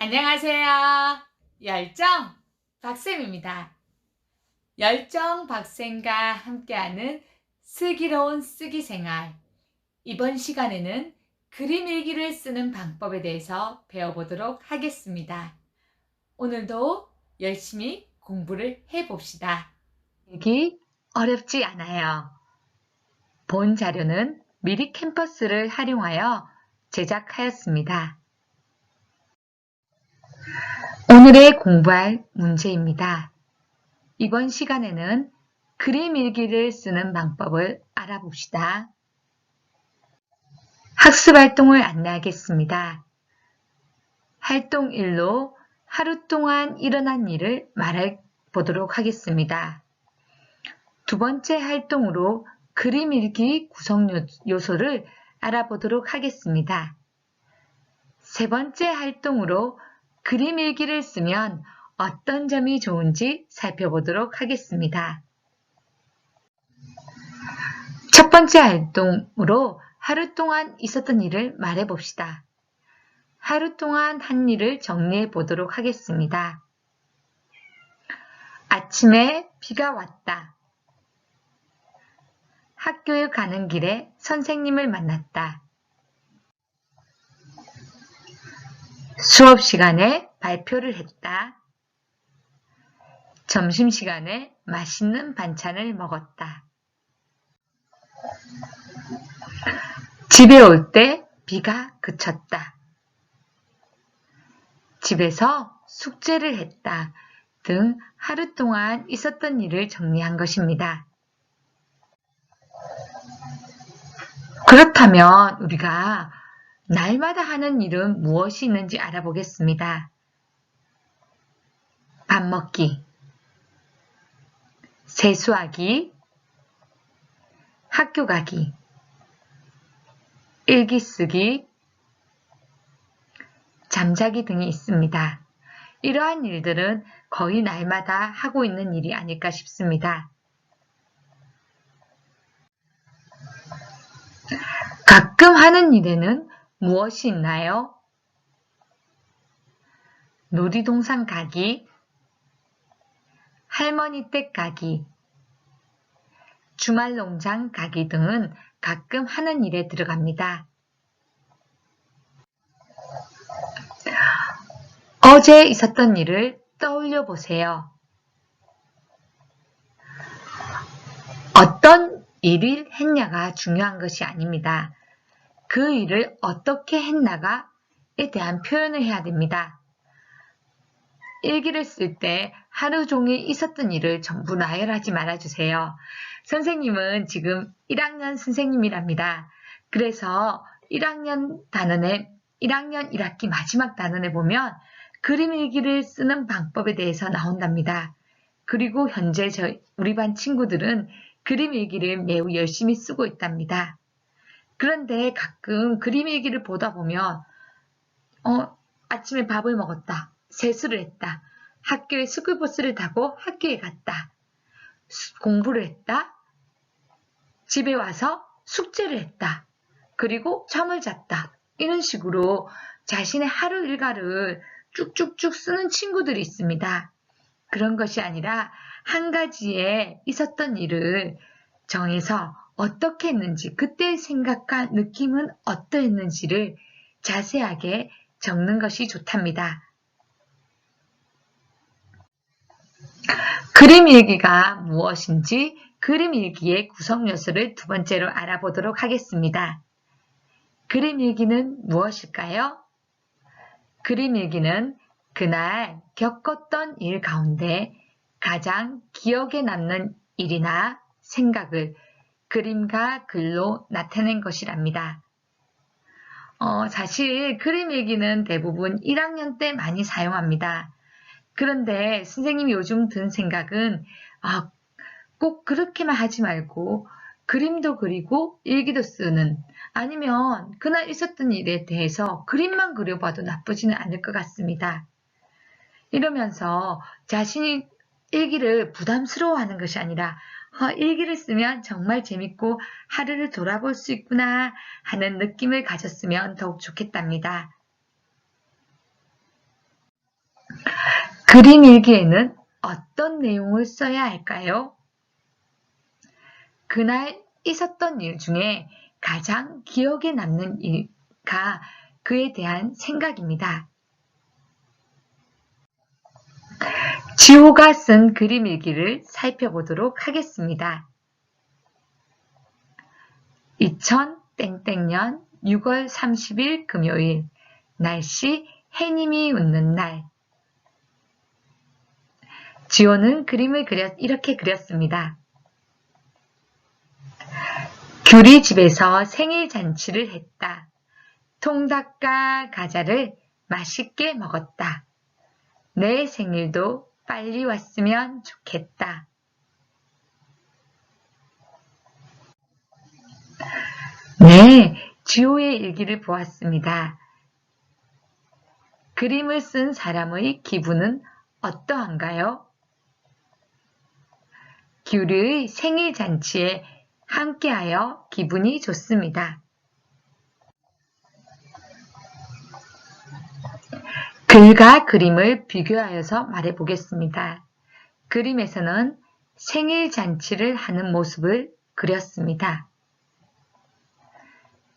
안녕하세요. 열정 박쌤입니다. 열정 박쌤과 함께하는 슬기로운 쓰기 생활. 이번 시간에는 그림 일기를 쓰는 방법에 대해서 배워보도록 하겠습니다. 오늘도 열심히 공부를 해봅시다. 일기 어렵지 않아요. 본 자료는 미리 캠퍼스를 활용하여 제작하였습니다. 오늘의 공부할 문제입니다. 이번 시간에는 그림 일기를 쓰는 방법을 알아봅시다. 학습 활동을 안내하겠습니다. 활동 1로 하루 동안 일어난 일을 말해보도록 하겠습니다. 두 번째 활동으로 그림 일기 구성 요소를 알아보도록 하겠습니다. 세 번째 활동으로 그림 일기를 쓰면 어떤 점이 좋은지 살펴보도록 하겠습니다. 첫 번째 활동으로 하루 동안 있었던 일을 말해봅시다. 하루 동안 한 일을 정리해 보도록 하겠습니다. 아침에 비가 왔다. 학교에 가는 길에 선생님을 만났다. 수업 시간에 발표를 했다. 점심시간에 맛있는 반찬을 먹었다. 집에 올 때 비가 그쳤다. 집에서 숙제를 했다 등 하루 동안 있었던 일을 정리한 것입니다. 그렇다면 우리가 날마다 하는 일은 무엇이 있는지 알아보겠습니다. 밥 먹기, 세수하기, 학교 가기, 일기 쓰기, 잠자기 등이 있습니다. 이러한 일들은 거의 날마다 하고 있는 일이 아닐까 싶습니다. 가끔 하는 일에는 무엇이 있나요? 놀이동산 가기, 할머니 댁 가기, 주말 농장 가기 등은 가끔 하는 일에 들어갑니다. 어제 있었던 일을 떠올려 보세요. 어떤 일을 했냐가 중요한 것이 아닙니다. 그 일을 어떻게 했나가에 대한 표현을 해야 됩니다. 일기를 쓸 때 하루 종일 있었던 일을 전부 나열하지 말아주세요. 선생님은 지금 1학년 선생님이랍니다. 그래서 1학년 단원에 1학년 1학기 마지막 단원에 보면 그림 일기를 쓰는 방법에 대해서 나온답니다. 그리고 현재 우리 반 친구들은 그림 일기를 매우 열심히 쓰고 있답니다. 그런데 가끔 그림 일기를 보다 보면 아침에 밥을 먹었다. 세수를 했다. 학교에 스쿨버스를 타고 학교에 갔다. 공부를 했다. 집에 와서 숙제를 했다. 그리고 잠을 잤다. 이런 식으로 자신의 하루 일과를 쭉쭉쭉 쓰는 친구들이 있습니다. 그런 것이 아니라 한 가지에 있었던 일을 정해서 어떻게 했는지, 그때의 생각과 느낌은 어떠했는지를 자세하게 적는 것이 좋답니다. 그림 일기가 무엇인지 그림 일기의 구성 요소를 두 번째로 알아보도록 하겠습니다. 그림 일기는 무엇일까요? 그림 일기는 그날 겪었던 일 가운데 가장 기억에 남는 일이나 생각을 그림과 글로 나타낸 것이랍니다. 사실 그림 일기는 대부분 1학년 때 많이 사용합니다. 그런데 선생님이 요즘 든 생각은 꼭 그렇게만 하지 말고 그림도 그리고 일기도 쓰는, 아니면 그날 있었던 일에 대해서 그림만 그려봐도 나쁘지는 않을 것 같습니다. 이러면서 자신이 일기를 부담스러워하는 것이 아니라 일기를 쓰면 정말 재밌고 하루를 돌아볼 수 있구나 하는 느낌을 가졌으면 더욱 좋겠답니다. 그림 일기에는 어떤 내용을 써야 할까요? 그날 있었던 일 중에 가장 기억에 남는 일가 그에 대한 생각입니다. 지호가 쓴 그림 일기를 살펴보도록 하겠습니다. 2000땡땡년 6월 30일 금요일 날씨 해님이 웃는 날 지호는 그림을 이렇게 그렸습니다. 귤이 집에서 생일 잔치를 했다. 통닭과 과자를 맛있게 먹었다. 내 생일도 빨리 왔으면 좋겠다. 네, 지호의 일기를 보았습니다. 그림을 쓴 사람의 기분은 어떠한가요? 귤의 생일 잔치에 함께하여 기분이 좋습니다. 글과 그림을 비교하여서 말해보겠습니다. 그림에서는 생일 잔치를 하는 모습을 그렸습니다.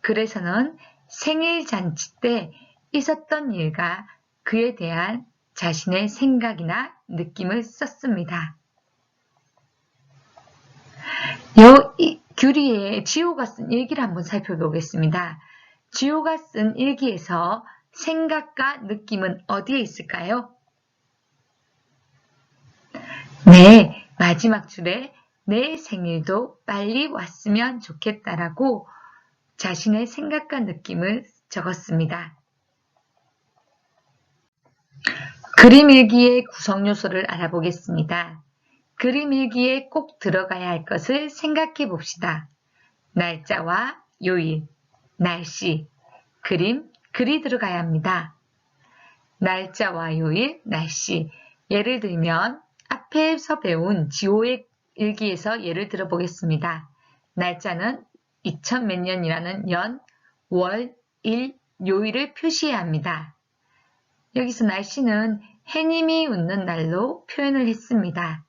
글에서는 생일 잔치 때 있었던 일과 그에 대한 자신의 생각이나 느낌을 썼습니다. 규리의 지호가 쓴 일기를 한번 살펴보겠습니다. 지호가 쓴 일기에서 생각과 느낌은 어디에 있을까요? 네, 마지막 줄에 내 생일도 빨리 왔으면 좋겠다라고 자신의 생각과 느낌을 적었습니다. 그림 일기의 구성 요소를 알아보겠습니다. 그림 일기에 꼭 들어가야 할 것을 생각해 봅시다. 날짜와 요일, 날씨, 그림, 글이 들어가야 합니다. 날짜와 요일, 날씨. 예를 들면 앞에서 배운 지호의 일기에서 예를 들어 보겠습니다. 날짜는 2000 몇 년이라는 연, 월, 일, 요일을 표시해야 합니다. 여기서 날씨는 해님이 웃는 날로 표현을 했습니다.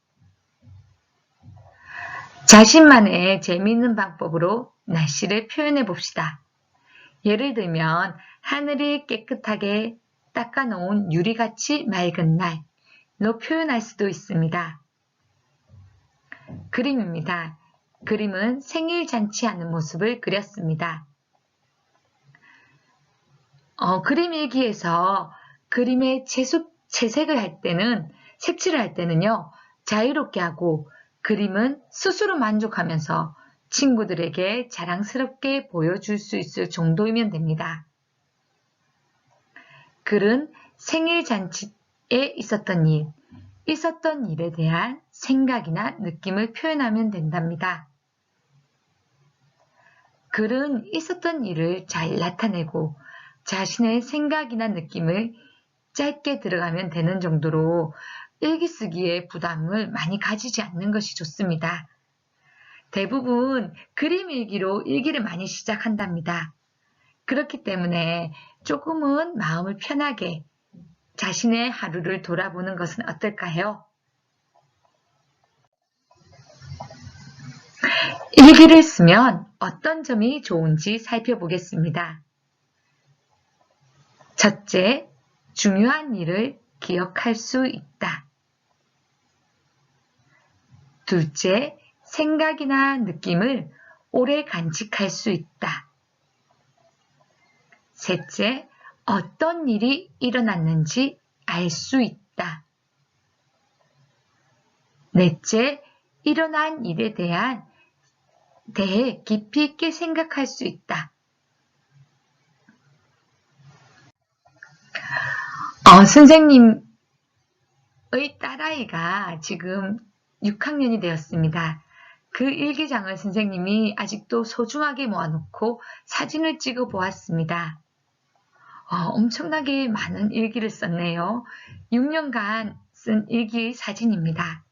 자신만의 재미있는 방법으로 날씨를 표현해 봅시다. 예를 들면 하늘이 깨끗하게 닦아놓은 유리같이 맑은 날로 표현할 수도 있습니다. 그림입니다. 그림은 생일 잔치하는 모습을 그렸습니다. 그림 일기에서 그림의 채색을 할 때는 색칠을 할 때는요 자유롭게 하고 그림은 스스로 만족하면서 친구들에게 자랑스럽게 보여줄 수 있을 정도이면 됩니다. 글은 생일 잔치에 있었던 일에 대한 생각이나 느낌을 표현하면 된답니다. 글은 있었던 일을 잘 나타내고 자신의 생각이나 느낌을 짧게 들어가면 되는 정도로 일기 쓰기에 부담을 많이 가지지 않는 것이 좋습니다. 대부분 그림 일기로 일기를 많이 시작한답니다. 그렇기 때문에 조금은 마음을 편하게 자신의 하루를 돌아보는 것은 어떨까요? 일기를 쓰면 어떤 점이 좋은지 살펴보겠습니다. 첫째, 중요한 일을 기억할 수 있다. 둘째, 생각이나 느낌을 오래 간직할 수 있다. 셋째, 어떤 일이 일어났는지 알 수 있다. 넷째, 일어난 일에 대해 깊이 있게 생각할 수 있다. 선생님의 딸아이가 지금 6학년이 되었습니다. 그 일기장을 선생님이 아직도 소중하게 모아놓고 사진을 찍어 보았습니다. 엄청나게 많은 일기를 썼네요. 6년간 쓴 일기의 사진입니다.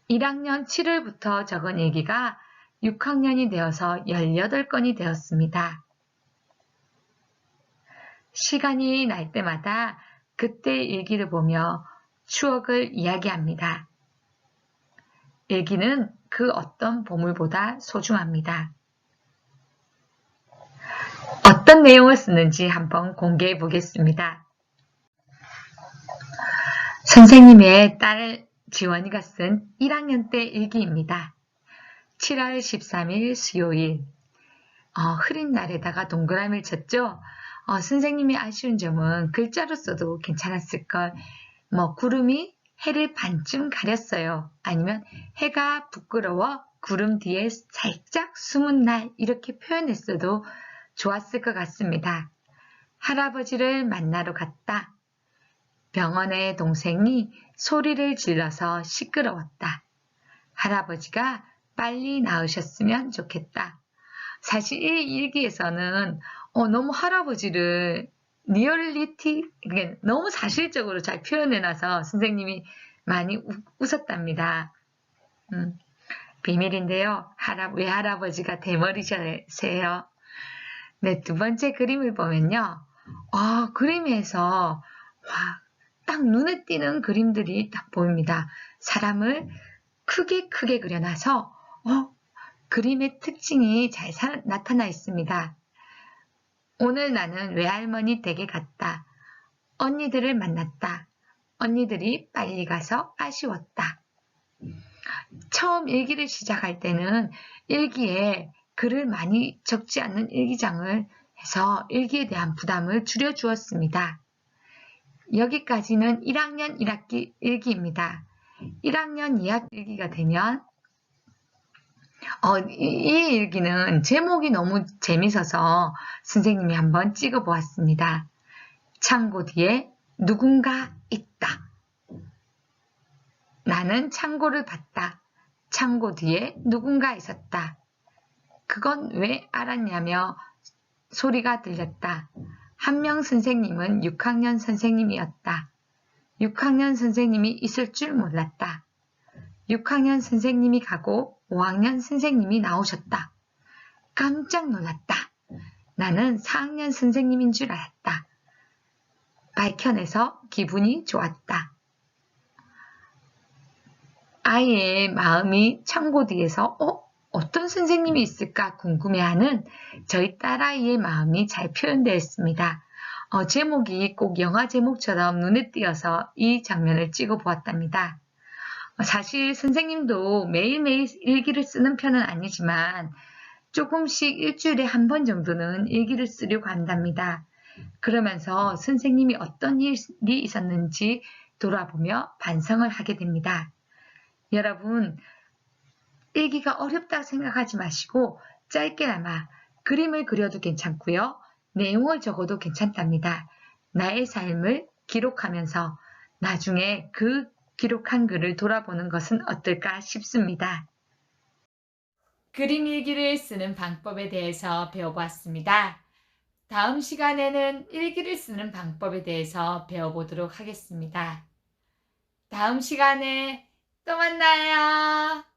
1학년 7월부터 적은 일기가 6학년이 되어서 18건이 되었습니다. 시간이 날 때마다 그때 일기를 보며 추억을 이야기합니다. 일기는 그 어떤 보물보다 소중합니다. 어떤 내용을 쓰는지 한번 공개해 보겠습니다. 선생님의 딸 지원이가 쓴 1학년 때 일기입니다. 7월 13일 수요일. 흐린 날에다가 동그라미를 쳤죠? 선생님이 아쉬운 점은 글자로 써도 괜찮았을걸. 구름이 해를 반쯤 가렸어요. 아니면 해가 부끄러워 구름 뒤에 살짝 숨은 날 이렇게 표현했어도 좋았을 것 같습니다. 할아버지를 만나러 갔다. 병원에 동생이 소리를 질러서 시끄러웠다. 할아버지가 빨리 나으셨으면 좋겠다. 사실 이 일기에서는 너무 할아버지를 너무 사실적으로 잘 표현해놔서 선생님이 많이 웃었답니다. 비밀인데요. 왜 할아버지가 대머리세요? 네, 두 번째 그림을 보면요. 그림에서 딱 눈에 띄는 그림들이 딱 보입니다. 사람을 크게 그려놔서 그림의 특징이 잘 나타나 있습니다. 오늘 나는 외할머니 댁에 갔다. 언니들을 만났다. 언니들이 빨리 가서 아쉬웠다. 처음 일기를 시작할 때는 일기에 글을 많이 적지 않는 일기장을 해서 일기에 대한 부담을 줄여주었습니다. 여기까지는 1학년 1학기 일기입니다. 1학년 2학기 일기가 되면 이 일기는 제목이 너무 재밌어서 선생님이 한번 찍어 보았습니다. 창고 뒤에 누군가 있다. 나는 창고를 봤다. 창고 뒤에 누군가 있었다. 그건 왜 알았냐며 소리가 들렸다. 한 명 선생님은 6학년 선생님이었다. 6학년 선생님이 있을 줄 몰랐다. 6학년 선생님이 가고 5학년 선생님이 나오셨다. 깜짝 놀랐다. 나는 4학년 선생님인 줄 알았다. 밝혀내서 기분이 좋았다. 아이의 마음이 창고 뒤에서 어떤 선생님이 있을까 궁금해하는 저희 딸아이의 마음이 잘 표현되어 있습니다. 제목이 꼭 영화 제목처럼 눈에 띄어서 이 장면을 찍어 보았답니다. 사실 선생님도 매일매일 일기를 쓰는 편은 아니지만 조금씩 일주일에 한 번 정도는 일기를 쓰려고 한답니다. 그러면서 선생님이 어떤 일이 있었는지 돌아보며 반성을 하게 됩니다. 여러분, 일기가 어렵다고 생각하지 마시고 짧게나마 그림을 그려도 괜찮고요. 내용을 적어도 괜찮답니다. 나의 삶을 기록하면서 나중에 그 기록한 글을 돌아보는 것은 어떨까 싶습니다. 그림 일기를 쓰는 방법에 대해서 배워보았습니다. 다음 시간에는 일기를 쓰는 방법에 대해서 배워보도록 하겠습니다. 다음 시간에 또 만나요.